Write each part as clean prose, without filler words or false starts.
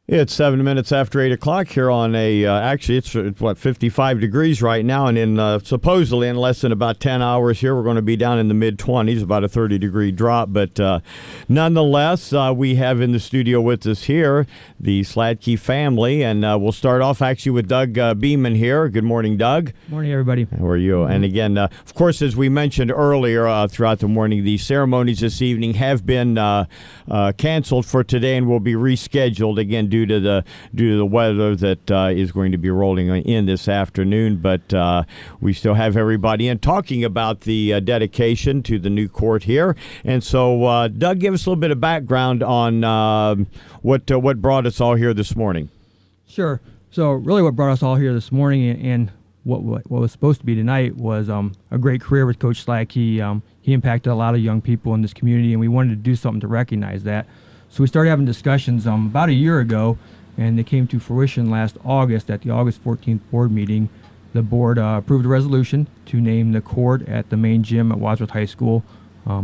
It's 7 minutes after 8 o'clock here on actually it's 55 degrees right now, and supposedly in less than about 10 hours here, we're going to be down in the mid-20s, about a 30-degree drop. But nonetheless, we have in the studio with us here the Sladky family, and we'll start off actually with Doug Beeman here. Good morning, Doug. Morning, everybody. How are you? And again, of course, as we mentioned earlier throughout the morning, the ceremonies this evening have been canceled for today and will be rescheduled again due to the weather that is going to be rolling in this afternoon. But we still have everybody in talking about the dedication to the new court here. And so, Doug, give us a little bit of background on what brought us all here this morning. Sure. So really what brought us all here this morning and what was supposed to be tonight was a great career with Coach Sladky. He impacted a lot of young people in this community, and we wanted to do something to recognize that. So we started having discussions about a year ago, and they came to fruition last August at the August 14th board meeting. The board approved a resolution to name the court at the main gym at Wadsworth High School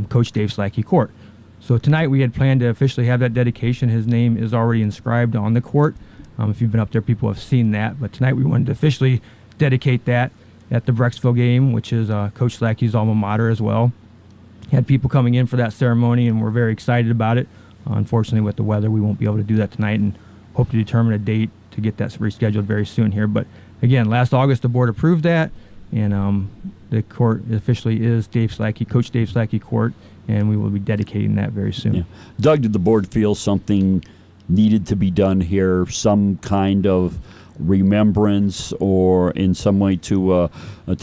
Coach Dave Sladky Court. So tonight we had planned to officially have that dedication. His name is already inscribed on the court. If you've been up there, people have seen that. But tonight we wanted to officially dedicate that at the Brecksville game, which is Coach Sladky's alma mater as well. Had people coming in for that ceremony, and we're very excited about it. Unfortunately, with the weather, we won't be able to do that tonight, and hope to determine a date to get that rescheduled very soon here. But again, last August, the board approved that, and the court officially is Dave Sladky, Coach Dave Sladky Court, and we will be dedicating that very soon. Yeah. Doug, did the board feel something needed to be done here, some kind of remembrance or in some way to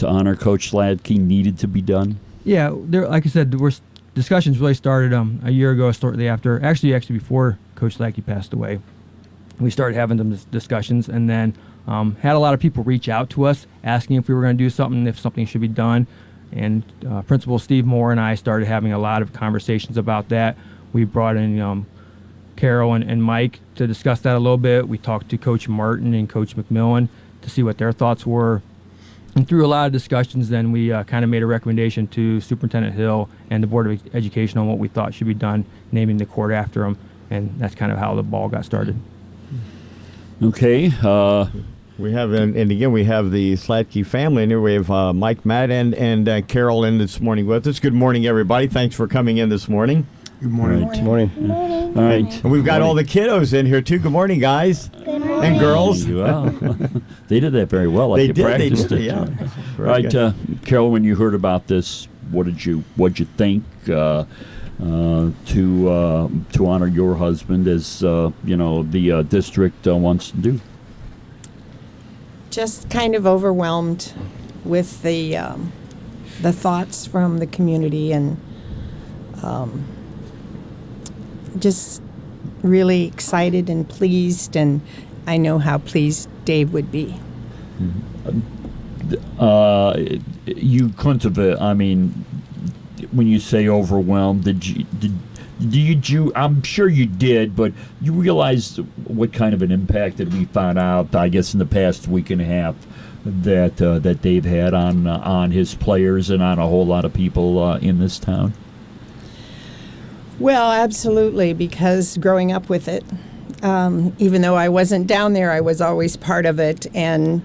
honor Coach Sladky needed to be done? Yeah, like I said, discussions really started a year ago, shortly after, actually before Coach Sladky passed away. We started having them discussions, and then had a lot of people reach out to us asking if we were going to do something, if something should be done. And Principal Steve Moore and I started having a lot of conversations about that. We brought in Carol and Mike to discuss that a little bit. We talked to Coach Martin and Coach McMillan to see what their thoughts were. And through a lot of discussions, then we kind of made a recommendation to Superintendent Hill and the Board of Education on what we thought should be done, naming the court after him. And that's kind of how the ball got started. Okay. We have, and again, we have the Sladky family, and here we have Mike, Matt, and Carol in this morning with us. Good morning, everybody. Thanks for coming in this morning. Good morning. Right. Good morning. Good morning. All right. And we've got all the kiddos in here, too. Good morning, guys. Good morning. And girls. Well, they did that very well. Like They practiced did, it. yeah. All right, Carol, when you heard about this, what'd you think to honor your husband as the district wants to do? Just kind of overwhelmed with the thoughts from the community, and just really excited and pleased, and I know how pleased Dave would be. You couldn't have. I mean, when you say overwhelmed, did you? I'm sure you did, but you realized what kind of an impact that we found out, I guess, in the past week and a half that Dave had on his players and on a whole lot of people in this town. Well, absolutely, because growing up with it, even though I wasn't down there, I was always part of it, and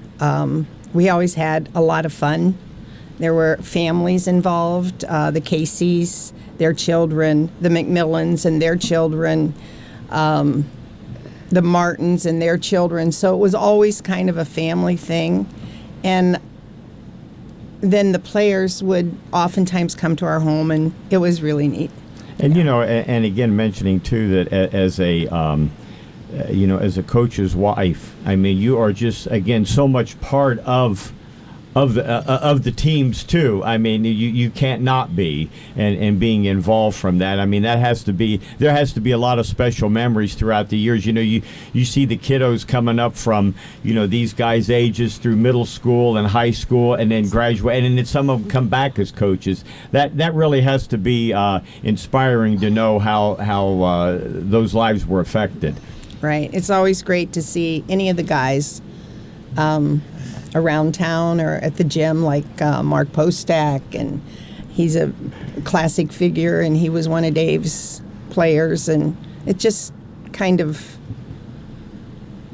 we always had a lot of fun. There were families involved, the Caseys, their children, the McMillans and their children, the Martins and their children. So it was always kind of a family thing. And then the players would oftentimes come to our home, and it was really neat. And, and again, mentioning, too, that as a coach's wife, I mean, you are just, again, so much part of the teams, too. I mean, you can't not be, and being involved from that. I mean, there has to be a lot of special memories throughout the years. You see the kiddos coming up from, these guys' ages through middle school and high school, and then graduate, and then some of them come back as coaches. That really has to be inspiring to know how those lives were affected. Right. It's always great to see any of the guys around town or at the gym, like Mark Postak, and he's a classic figure, and he was one of Dave's players, and it just kind of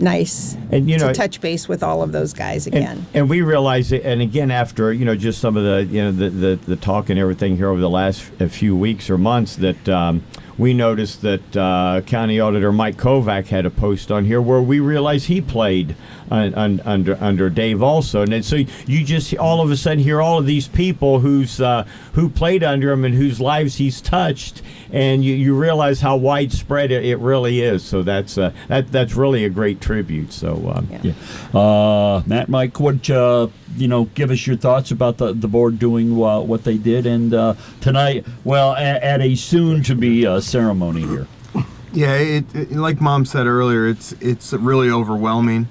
nice And, you know, to touch base with all of those guys again. And we realize it, and again, after, you know, just some of the, you know, the talk and everything here over the last few weeks or months, that we noticed that County Auditor Mike Kovac had a post on here where we realized he played under Dave also. And then, so you just all of a sudden hear all of these people who played under him and whose lives he's touched, and you realize how widespread it really is. So that's really a great tribute. So Matt, Mike, what give us your thoughts about the board doing what they did, and tonight, well, at a soon-to-be ceremony here. Yeah, it like Mom said earlier, it's really overwhelming.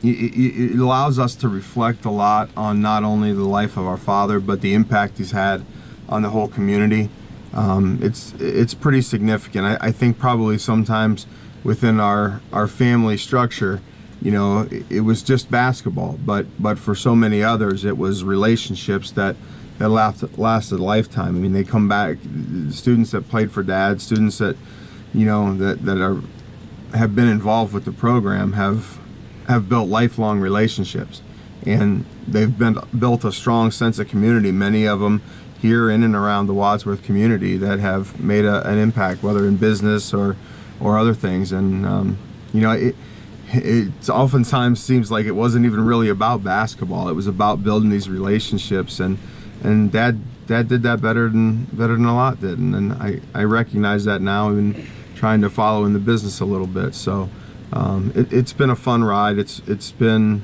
It allows us to reflect a lot on not only the life of our father, but the impact he's had on the whole community. It's pretty significant. I think probably sometimes within our family structure, you know, it was just basketball, but for so many others, it was relationships that lasted a lifetime. I mean, they come back, students that played for Dad, students that, you know, that have been involved with the program have built lifelong relationships, and they've built a strong sense of community. Many of them here in and around the Wadsworth community that have made an impact, whether in business or other things. And you know, it oftentimes seems like it wasn't even really about basketball. It was about building these relationships, and Dad did that better than a lot did, and I recognize that now, even trying to follow in the business a little bit. So it's been a fun ride. It's been,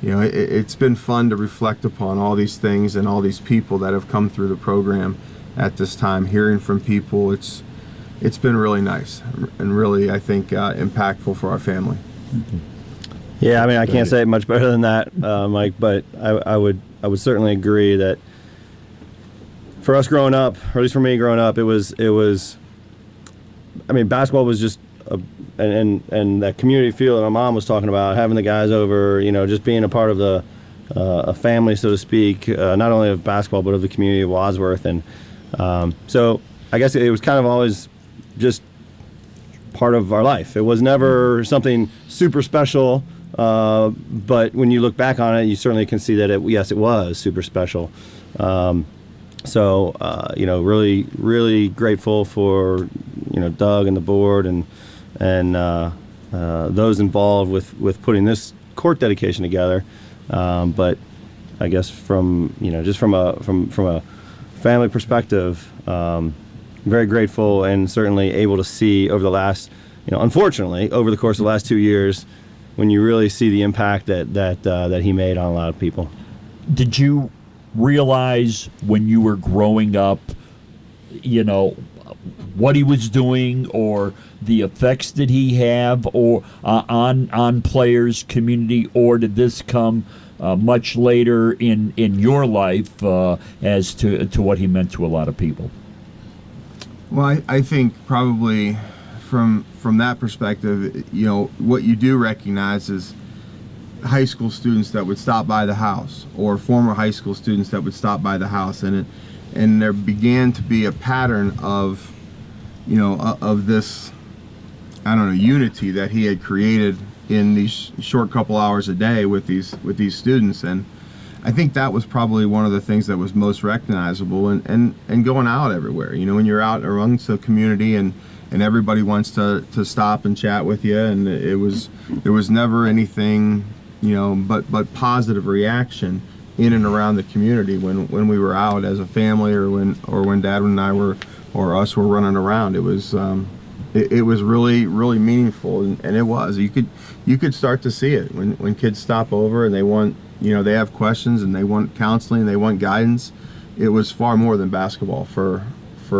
you know, it's been fun to reflect upon all these things and all these people that have come through the program at this time. Hearing from people, it's been really nice and really, I think, impactful for our family. Yeah, I mean, I can't say it much better than that, Mike, but I would certainly agree that for us growing up, or at least for me growing up, it was I mean, basketball was just and that community feel that my mom was talking about, having the guys over, you know, just being a part of a family, so to speak, not only of basketball but of the community of Wadsworth. And so I guess it was kind of always just part of our life. It was never something super special, but when you look back on it, you certainly can see that it was super special. So you know, really, really grateful for, you know, Doug and the board and those involved with putting this court dedication together. But I guess from, you know, just from a family perspective, very grateful, and certainly able to see over the last, you know, unfortunately over the course of the last 2 years, when you really see the impact that he made on a lot of people. Did you realize when you were growing up, you know, what he was doing or the effects that he have or on players, community, or did this come much later in your life as to what he meant to a lot of people? Well, I think probably from that perspective, you know, what you do recognize is high school students that would stop by the house, or former high school students that would stop by the house, and there began to be a pattern of, you know, of this, I don't know, unity that he had created in these short couple hours a day with these students. And I think that was probably one of the things that was most recognizable, and going out everywhere. You know, when you're out amongst the community and everybody wants to stop and chat with you, and there was never anything, you know, but positive reaction in and around the community when we were out as a family, or when Dad and I were running around. It was really, really meaningful, and it was. You could start to see it when kids stop over and they want, you know, they have questions and they want counseling and they want guidance. It was far more than basketball for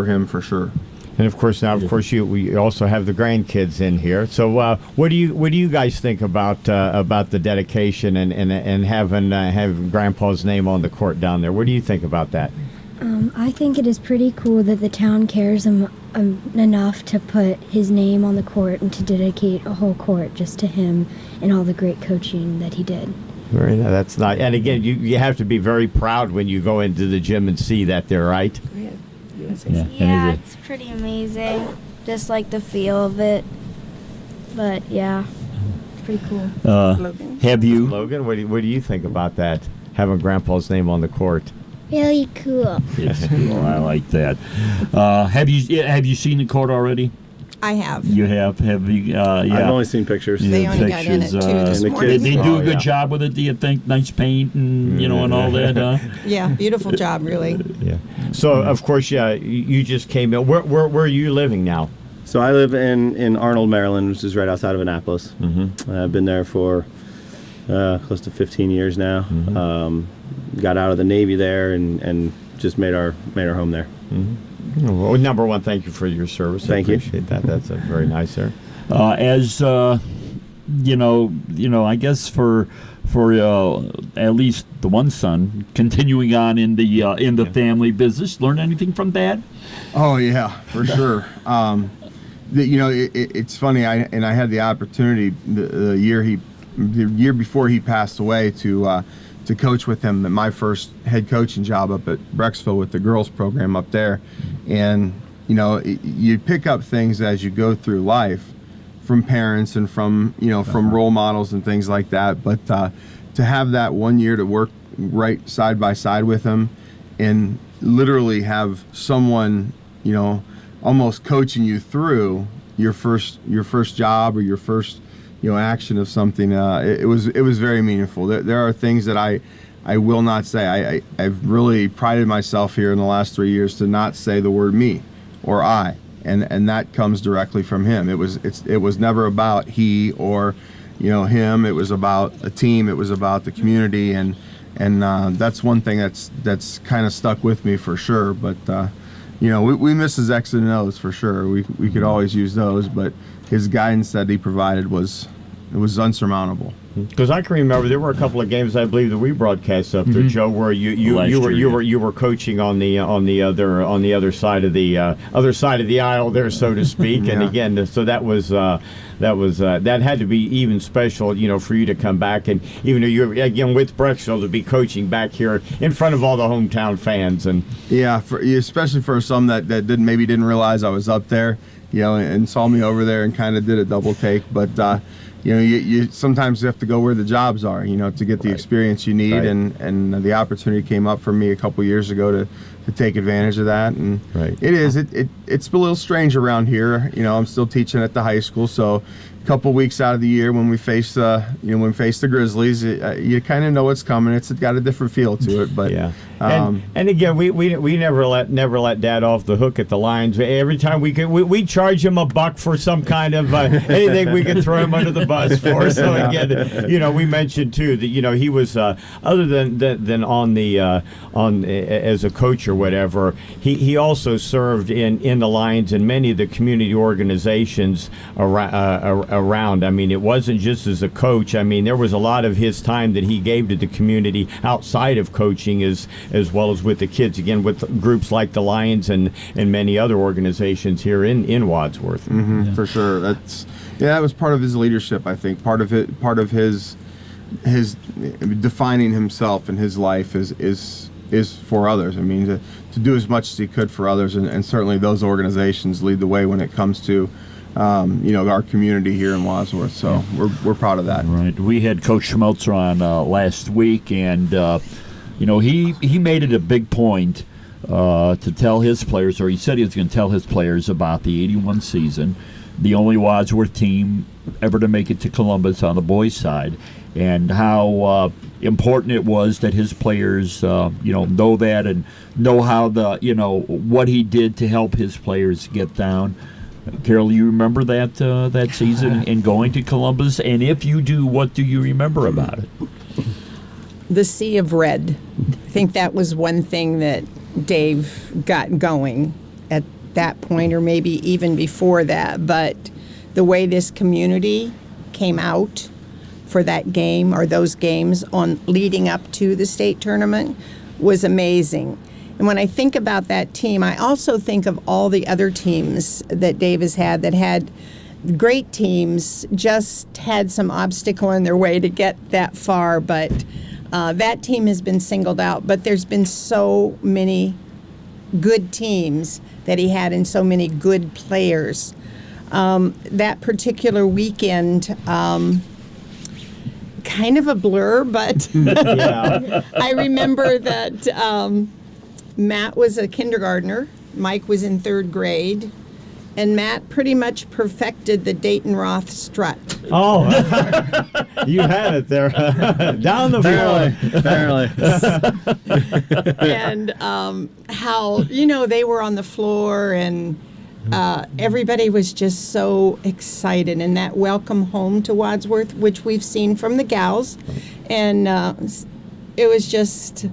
him, for sure. And of course, we also have the grandkids in here. So what do you guys think about the dedication and having Grandpa's name on the court down there? What do you think about that? I think it is pretty cool that the town cares enough to put his name on the court and to dedicate a whole court just to him and all the great coaching that he did. Very nice. That's nice. And again, you have to be very proud when you go into the gym and see that there, right? Yeah, it's pretty amazing. Just like the feel of it. But yeah. pretty cool. Logan. Have you? Logan, what do you think about that? Having Grandpa's name on the court. Really cool. It's cool. I like that. Have you seen the court already? I have. You have? Have you? Yeah. I've only seen pictures. They only got in it pictures, too this and the morning. Did they do Oh, a good yeah. job with it? Do you think? Nice paint and and all that. Yeah, beautiful job, really. Yeah. So of course, yeah, you just came in. Where are you living now? So I live in Arnold, Maryland, which is right outside of Annapolis. Mm-hmm. I've been there for close to 15 years now. Mm-hmm. Got out of the Navy there and just made our home there. Well, number one, thank you for your service. Thank you. I appreciate that. That's very nice there. As I guess for at least the one son continuing on in the family business, learn anything from Dad? Oh yeah, for sure. It's funny. I had the opportunity the year before he passed away to coach with him at my first head coaching job up at Brecksville with the girls program up there, and you pick up things as you go through life from parents and from role models and things like that. But to have that 1 year to work right side by side with him and literally have someone almost coaching you through your first job or your first action of something, it was very meaningful. There are things that I will not say. I've really prided myself here in the last 3 years to not say the word me or I, and that comes directly from him. It was never about he or him. It was about a team. It was about the community, and that's one thing that's kind of stuck with me for sure. But we miss his X's and O's for sure. We could always use those, but his guidance that he provided was unsurmountable. Because I can remember there were a couple of games I believe that we broadcast up there, Joe, where you were coaching on the other side of the aisle there, so to speak. And again, so that had to be even special, for you to come back, and even though you're again with Brecksville, to be coaching back here in front of all the hometown fans. And yeah, especially for some that didn't realize I was up there, and saw me over there and kind of did a double take, but. You sometimes have to go where the jobs are, to get the experience you need, and the opportunity came up for me a couple years ago to take advantage of that, and it's a little strange around here. I'm still teaching at the high school, so a couple weeks out of the year when we face the Grizzlies, you kind of know what's coming. It's got a different feel to it, but yeah. And again, we never let Dad off the hook at the Lions. Every time we charge him $1 for some kind of anything we could throw him under the bus for. So again, we mentioned too that he was other than on as a coach or whatever, he also served in the Lions and many of the community organizations around. I mean, it wasn't just as a coach. I mean, there was a lot of his time that he gave to the community outside of coaching as well as with the kids, again, with groups like the Lions and many other organizations here in Wadsworth. Mm-hmm, for sure. That was part of his leadership, I think. Part of his defining himself and his life is for others. I mean, to do as much as he could for others, and certainly those organizations lead the way when it comes to our community here in Wadsworth. So we're proud of that. Right. We had Coach Schmelzer on last week, and he made it a big point to tell his players, or he said he was going to tell his players about the '81 season, the only Wadsworth team ever to make it to Columbus on the boys' side, and how important it was that his players, know that and know how what he did to help his players get down. Carol, you remember that season and going to Columbus? And if you do, what do you remember about it? The sea of red. I think that was one thing that Dave got going at that point, or maybe even before that. But the way this community came out for that game, or those games on leading up to the state tournament, was amazing. And when I think about that team, I also think of all the other teams that Dave has had that had great teams, just had some obstacle in their way to get that far. But that team has been singled out. But there's been so many good teams that he had and so many good players. That particular weekend, kind of a blur, but Yeah. I remember that Matt was a kindergartner, Mike was in 3rd grade, and Matt pretty much perfected the Dayton Roth strut. Oh, you had it there. Down the floor. Apparently. And how, they were on the floor and everybody was just so excited. And that welcome home to Wadsworth, which we've seen from the gals. And it was just,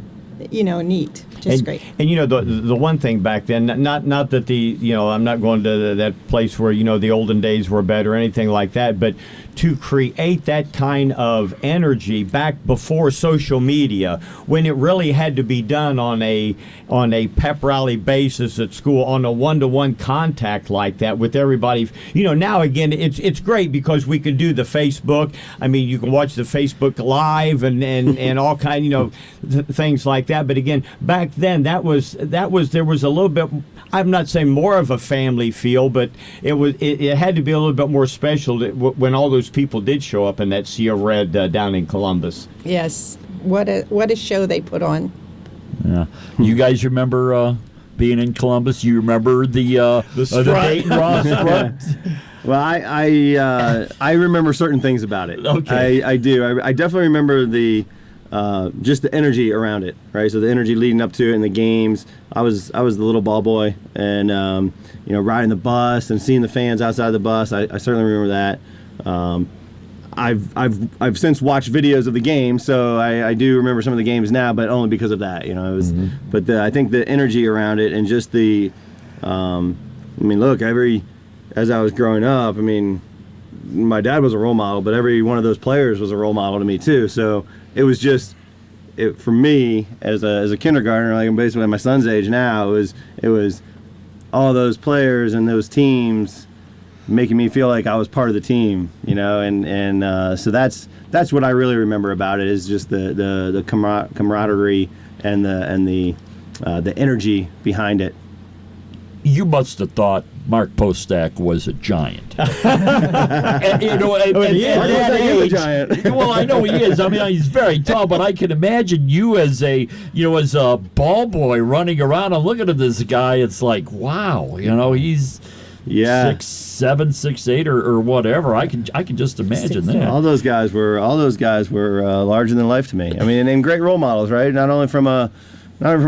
neat. Just great. And the one thing back then, not that I'm not going to that place where the olden days were better or anything like that, but to create that kind of energy back before social media, when it really had to be done on a pep rally basis at school, on a one-to-one contact like that with everybody. Now again it's great because we can do the Facebook. I mean, you can watch the Facebook Live and all kind things like that. But again, back then there was a little bit, I'm not saying more of a family feel, but it had to be a little bit more special when all those people did show up in that Sea of Red down in Columbus. Yes. What a show they put on. Yeah. You guys remember being in Columbus? You remember the Dayton Ross strut? Well, I remember certain things about it. Okay. I do. I definitely remember just the energy around it, right? So the energy leading up to it in the games. I was the little ball boy, and riding the bus and seeing the fans outside the bus. I certainly remember that. I've since watched videos of the game, so I do remember some of the games now, but only because of that. It was. Mm-hmm. But I think the energy around it and just the, look, as I was growing up, my dad was a role model, but every one of those players was a role model to me too. So it was just, for me as a kindergartner, like I'm basically my son's age now, it was all those players and those teams making me feel like I was part of the team, so that's what I really remember about it, is just the camaraderie and the energy behind it. You must have thought Mark Postak was a giant. At that age, well, I know he is. He's very tall, but I can imagine you as a ball boy running around and looking at this guy. It's like, wow, he's 6'7", 6'8", or whatever. I can just imagine that. All those guys were larger than life to me. And great role models, right? Not only from a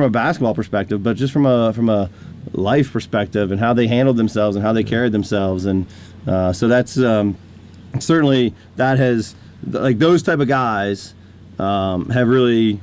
basketball perspective, but just from a life perspective and how they handled themselves and how they carried themselves. And so that's certainly, that has, like, those type of guys have really,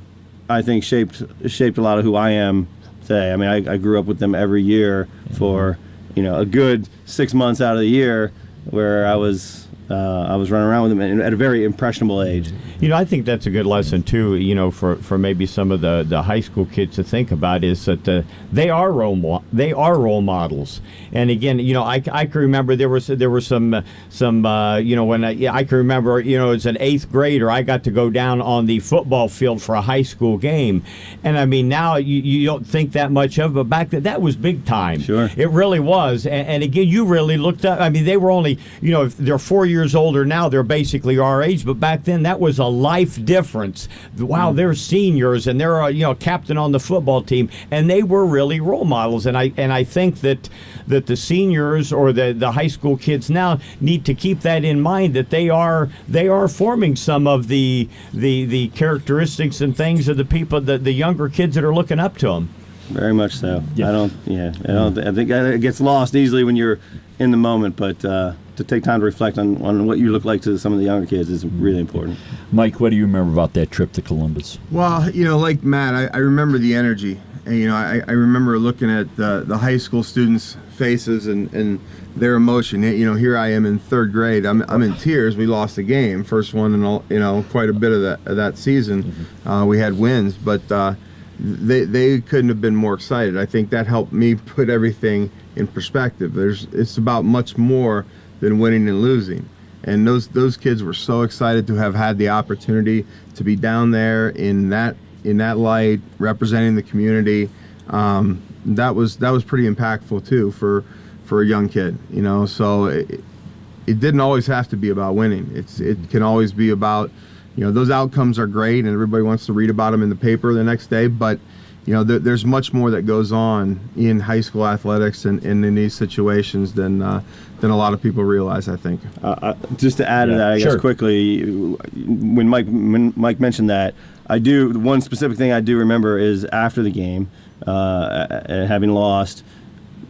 I think, shaped a lot of who I am today. I grew up with them every year for a good 6 months out of the year, where I was running around with them at a very impressionable age. I think that's a good lesson too. For maybe some of the high school kids to think about, is that they are role models. And again, I can remember there were some when I can remember as an 8th grader, I got to go down on the football field for a high school game, and now you don't think that much of it, but back then that was big time. Sure, it really was. And again, you really looked up. They were only if they're 4 years older now, they're basically our age, but back then that was a life difference. Wow, they're seniors and they're captain on the football team, and they were really role models. And I think that the seniors or the high school kids now need to keep that in mind, that they are forming some of the characteristics and things of the people, the younger kids that are looking up to them. Very much so. Yeah. I think it gets lost easily when you're in the moment, but to take time to reflect on what you look like to some of the younger kids is really important. Mike, what do you remember about that trip to Columbus? Well, like Matt, I remember the energy. And, I remember looking at the high school students' faces and their emotion. Here I am in 3rd grade. I'm in tears. We lost a game, first one in all, quite a bit of that season. Mm-hmm. We had wins, but they couldn't have been more excited. I think that helped me put everything in perspective. It's about much more than winning and losing. And those kids were so excited to have had the opportunity to be down there in that light, representing the community. That was pretty impactful too for a young kid. So it didn't always have to be about winning. It can always be about those outcomes are great, and everybody wants to read about them in the paper the next day. But there's much more that goes on in high school athletics and in these situations than a lot of people realize, I think. Just to add to that, I guess quickly, when Mike mentioned that, one specific thing I do remember is after the game, having lost,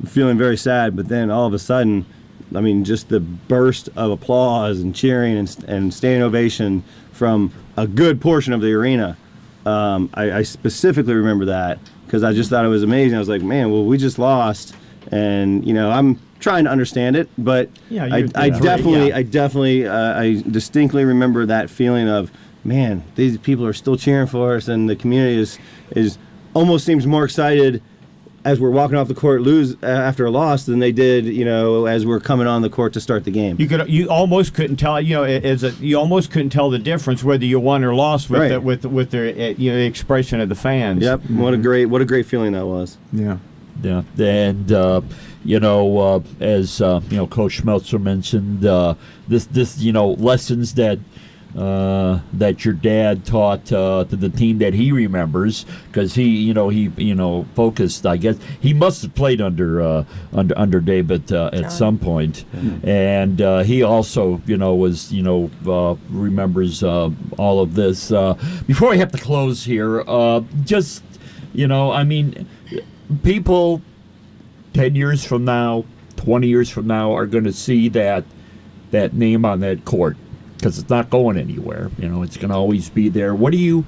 feeling very sad, but then all of a sudden, I mean, just the burst of applause and cheering and standing ovation from a good portion of the arena. I specifically remember that because I just thought it was amazing. I was like, man, well, we just lost, and I'm trying to understand it, but I distinctly remember that feeling of, man, these people are still cheering for us, and the community is almost seems more excited as we're walking off the court after a loss than they did, as we're coming on the court to start the game. You almost couldn't tell, you almost couldn't tell the difference whether you won or lost with the expression of the fans. Yep. Mm-hmm. What a great feeling that was. Yeah. Yeah, and as Coach Schmelzer mentioned, this lessons that your dad taught to the team that he remembers, because he focused. I guess he must have played under David at some point, and he also was remembers all of this. Before I have to close here, people 10 years from now, 20 years from now are going to see that name on that court, because it's not going anywhere. It's going to always be there. What will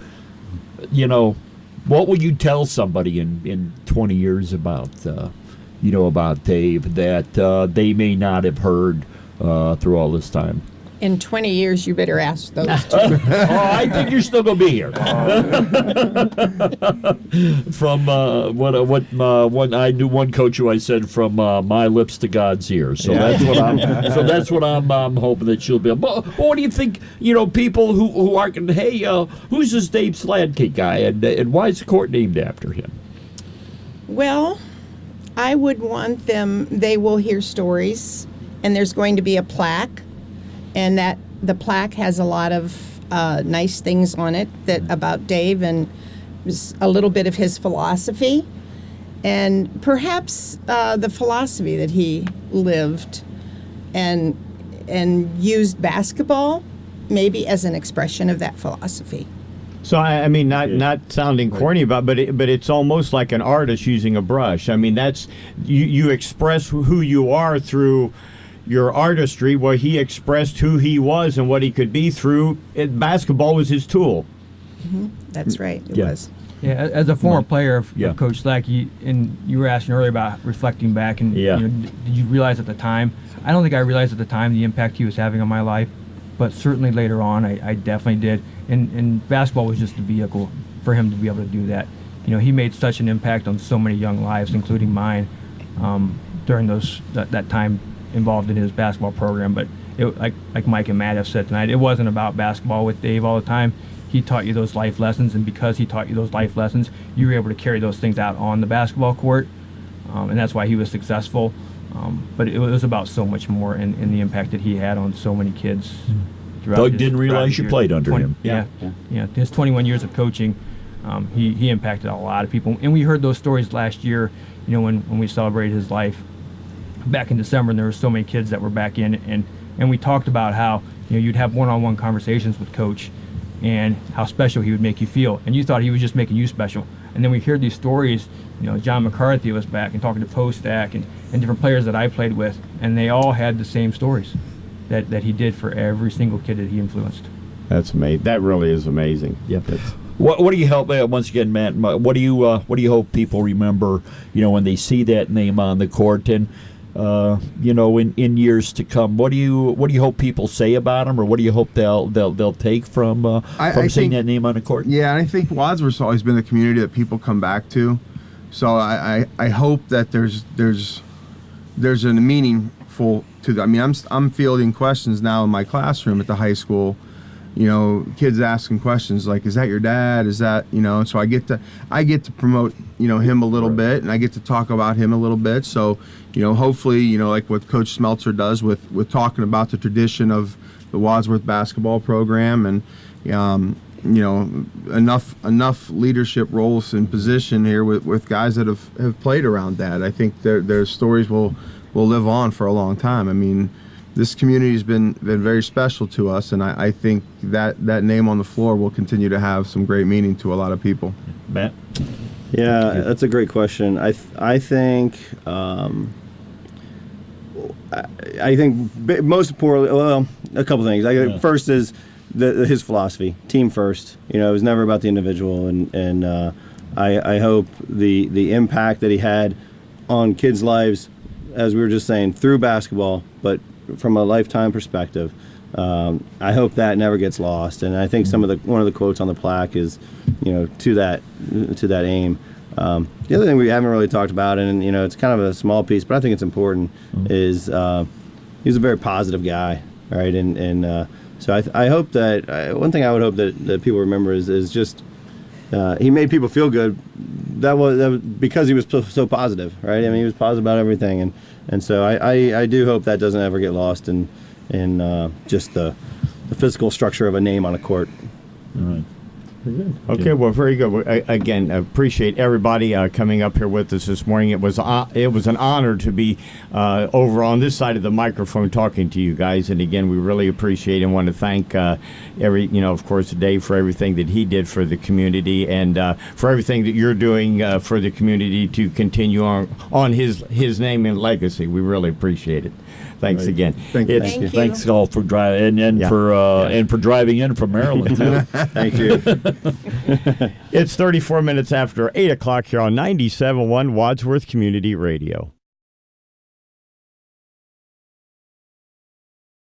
you tell somebody in 20 years about Dave that they may not have heard through all this time? In 20 years, you better ask those two. I think you're still going to be here. From what I knew, one coach who I said, from my lips to God's ears. So that's what I'm hoping that she'll be. But what do you think? People who are going, hey, who's this Dave Sladky guy, and why is the court named after him? Well, I would want them. They will hear stories, and there's going to be a plaque. And that the plaque has a lot of nice things on it about Dave, and a little bit of his philosophy, and perhaps the philosophy that he lived and used basketball maybe as an expression of that philosophy. So I mean, not sounding corny but it's almost like an artist using a brush. I mean, that's you express who you are through your artistry, where he expressed who he was and what he could be through it. Basketball was his tool. Mm-hmm. That's right. It was. Yeah, as a former player of Coach Sladky, and you were asking earlier about reflecting back, and did you realize at the time? I don't think I realized at the time the impact he was having on my life, but certainly later on, I definitely did. And basketball was just a vehicle for him to be able to do that. He made such an impact on so many young lives, including mine, during that time involved in his basketball program. But like Mike and Matt have said tonight, it wasn't about basketball with Dave all the time. He taught you those life lessons, and because he taught you those life lessons, you were able to carry those things out on the basketball court, and that's why he was successful. But it was about so much more in the impact that he had on so many kids. Doug didn't realize you played under him. Yeah. His 21 years of coaching, he impacted a lot of people, and we heard those stories last year. When we celebrated his life back in December, and there were so many kids that were back in, and we talked about how you'd have one-on-one conversations with Coach, and how special he would make you feel, and you thought he was just making you special. And then we heard these stories. John McCarthy was back and talking to Postak and different players that I played with, and they all had the same stories that he did for every single kid that he influenced. That's amazing. That really is amazing. Yep. What do you hope? Once again, Matt, what do you hope people remember? When they see that name on the court, and in years to come, what do you hope people say about him, or what do you hope they'll take from seeing that name on the court? Yeah, and I think Wadsworth's always been a community that people come back to. So I hope that there's a meaningful to that. I mean, I'm fielding questions now in my classroom at the high school. Kids asking questions like, "Is that your dad? Is that?" So I get to promote him a little bit, and I get to talk about him a little bit. So hopefully like what Coach Smeltzer does with talking about the tradition of the Wadsworth basketball program, and enough leadership roles in position here with guys that have played around Dad. I think their stories will live on for a long time. I mean, this community has been very special to us, and I think that name on the floor will continue to have some great meaning to a lot of people. Matt? Yeah, that's a great question. I think most importantly, well, a couple things. First is his philosophy, team first. It was never about the individual, and I hope the impact that he had on kids' lives, as we were just saying, through basketball, but from a lifetime perspective, I hope that never gets lost. And I think one of the quotes on the plaque is, to that aim. The other thing we haven't really talked about, and it's kind of a small piece, but I think it's important, is he's a very positive guy, right? And so I hope that one thing I would hope that people remember is just he made people feel good. That was because he was so positive, right? I mean, he was positive about everything, and so I do hope that doesn't ever get lost in just the physical structure of a name on a court. All right. Okay, well, very good. Again, appreciate everybody coming up here with us this morning. It was an honor to be over on this side of the microphone talking to you guys. And again, we really appreciate and want to thank of course, Dave for everything that he did for the community and for everything that you're doing for the community to continue on his name and legacy. We really appriate it. Thanks again. Thank you. Thanks all for driving and for driving in from Maryland too. Thank you. It's 34 minutes after 8 o'clock here on 97.1 Wadsworth Community Radio.